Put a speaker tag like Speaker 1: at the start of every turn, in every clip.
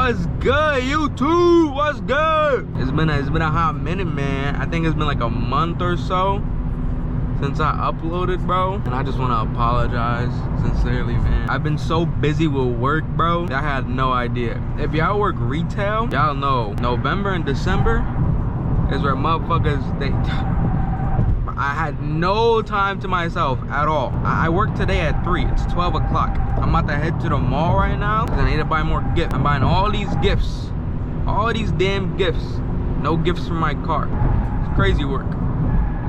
Speaker 1: What's good, YouTube? What's good? It's been a hot minute, man. I think it's been like a month or so since I uploaded, bro. And I just want to apologize sincerely, man. I've been so busy with work, bro, that I had no idea. If y'all work retail, y'all know November and December is where motherfuckers, I had no time to myself at all. I work today at 3. It's 12 o'clock. I'm about to head to the mall right now because I need to buy more gifts. I'm buying all these gifts. All these damn gifts. No gifts for my car. It's crazy work.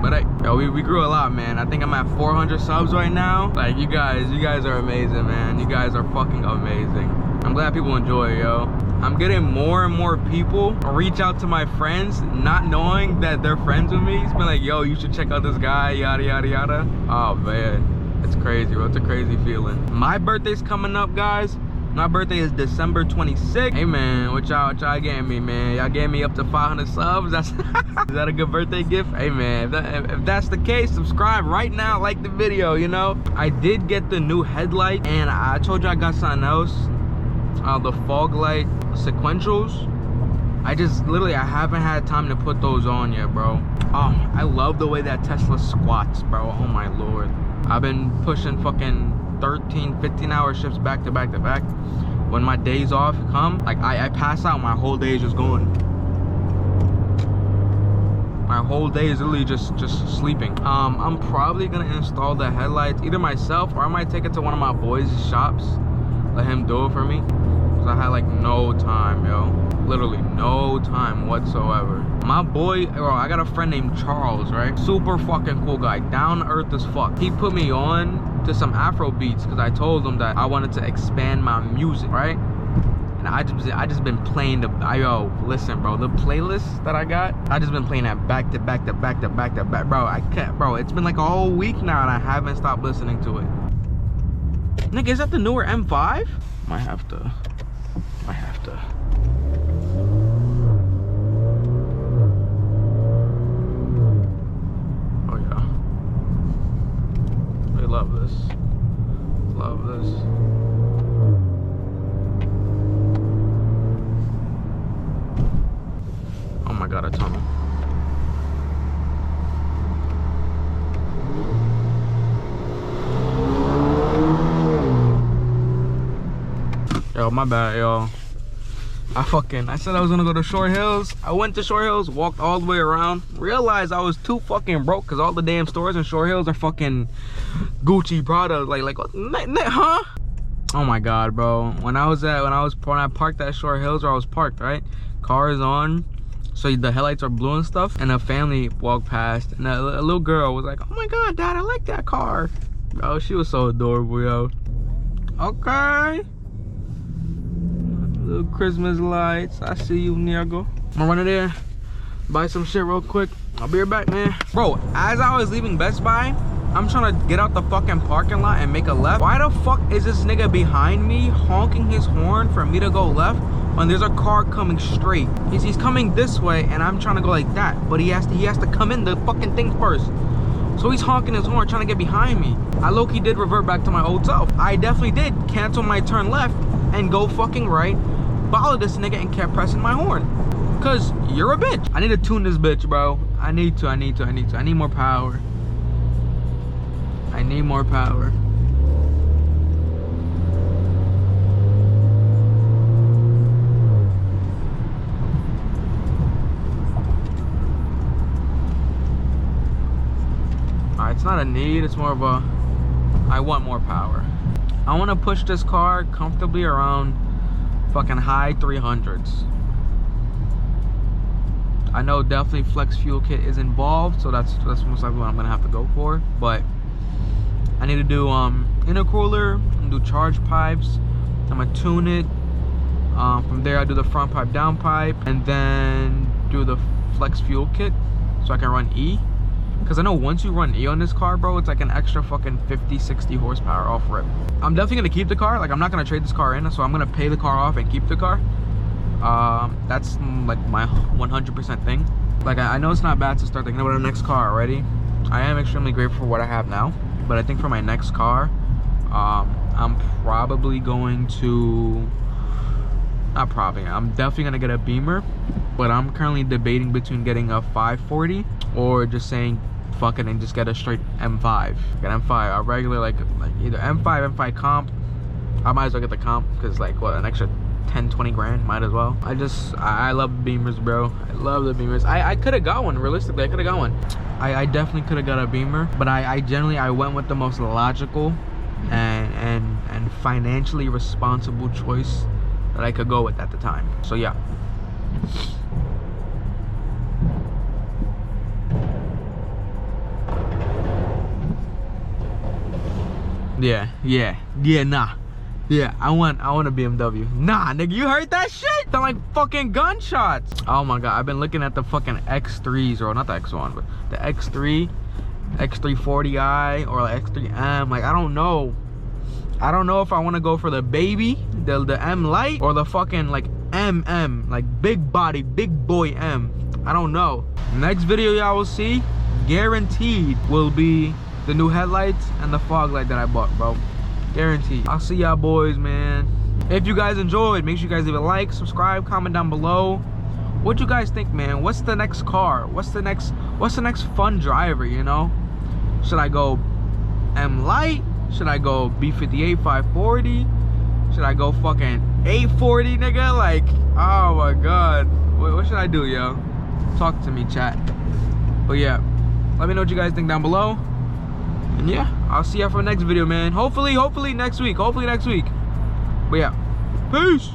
Speaker 1: But hey, yo, we grew a lot, man. I think I'm at 400 subs right now. Like, you guys are amazing, man. You guys are fucking amazing. I'm glad people enjoy it, yo. I'm getting more and more people reach out to my friends, not knowing that they're friends with me. It's been like, yo, you should check out this guy, yada, yada, yada. Oh, man. It's crazy, bro. It's a crazy feeling. My birthday's coming up, guys. My birthday is December 26th. Hey, man, what y'all gave me, man? Y'all gave me up to 500 subs. That's is that a good birthday gift? Hey, man, if that's the case, subscribe right now, like the video, you know? I did get the new headlight, and I told you I got something else. The fog light sequentials. I haven't had time to put those on yet, bro. I love the way that Tesla squats, bro. Oh my lord. I've been pushing fucking 13, 15-hour shifts back to back to back. When my days off come, like I pass out, my whole day is just going. My whole day is literally just sleeping. I'm probably gonna install the headlights either myself, or I might take it to one of my boys' shops, let him do it for me. I had like no time, yo. Literally no time whatsoever. My boy, bro, I got a friend named Charles, right? Super fucking cool guy, down to earth as fuck. He put me on to some Afro beats because I told him that I wanted to expand my music, right? And I just been playing yo, listen, bro, the playlist that I got, I just been playing that back to back to back to back to back, bro. Bro, it's been like a whole week now and I haven't stopped listening to it. Nigga, is that the newer M5? Might have to. Oh yeah. We love this. Love this. Oh my god, a tunnel. Yo, my bad, y'all. I said I was gonna go to Short Hills. I went to Short Hills, walked all the way around, realized I was too fucking broke because all the damn stores in Short Hills are fucking Gucci, Prada, like huh? Oh my god, bro. When I parked at Short Hills where I was parked, right? Car is on, so the headlights are blue and stuff, and a family walked past, and a little girl was like, oh my god, dad, I like that car. Bro, she was so adorable, yo. Okay. Little Christmas lights. I see you, Niago. I'm gonna run in there, buy some shit real quick. I'll be right back, man. Bro, as I was leaving Best Buy, I'm trying to get out the fucking parking lot and make a left. Why the fuck is this nigga behind me honking his horn for me to go left when there's a car coming straight? He's coming this way and I'm trying to go like that, but he has to come in the fucking thing first. So he's honking his horn trying to get behind me. I low-key did revert back to my old self. I definitely did cancel my turn left and go fucking right, followed this nigga and kept pressing my horn. Cause you're a bitch. I need to tune this bitch, bro. I need more power. I need more power. It's not a need, it's more of a, I want more power. I want to push this car comfortably around fucking high 300s. I know definitely flex fuel kit is involved, so that's most likely what I'm gonna have to go for. But I need to do intercooler and do charge pipes. I'm gonna tune it. From there I do the front pipe, down pipe, and then do the flex fuel kit so I can run E. Because I know once you run E on this car, bro, it's like an extra fucking 50-60 horsepower off rip. I'm definitely gonna keep the car. Like, I'm not gonna trade this car in, so I'm gonna pay the car off and keep the car. That's like my 100% thing. Like, I know it's not bad to start thinking about a next car already. I am extremely grateful for what I have now, but I think for my next car, I'm probably going to not probably, I'm definitely gonna get a Beamer, but I'm currently debating between getting a 540 or just saying fuck it and just get a straight M5. Get M5, a regular like either M5, M5 comp. I might as well get the comp because like what, an extra 10-20 grand, might as well. I love the Beamers, bro. I love the Beamers. I could have got one, realistically. I could have got one. I definitely could have got a Beamer, but I generally went with the most logical and financially responsible choice that I could go with at the time. So yeah. Yeah, I want a BMW. Nah, nigga, you heard that shit? They're like fucking gunshots. Oh my god, I've been looking at the fucking X3s, or not the X1, but the X3, X340i, or like X3M. Like, I don't know if I want to go for the baby, the M Lite, or the fucking like MM, like big body, big boy M. I don't know. Next video y'all will see, guaranteed, will be the new headlights and the fog light that I bought, bro. Guaranteed. I'll see y'all boys, man. If you guys enjoyed, make sure you guys leave a like, subscribe, comment down below. What you guys think, man? What's the next car? What's the next fun driver, you know? Should I go M Lite? Should I go B58 540? Should I go fucking 840, nigga? Like, oh my god. What should I do, yo? Talk to me, chat. But yeah, let me know what you guys think down below. And yeah, I'll see y'all for the next video, man. Hopefully next week. But yeah, peace.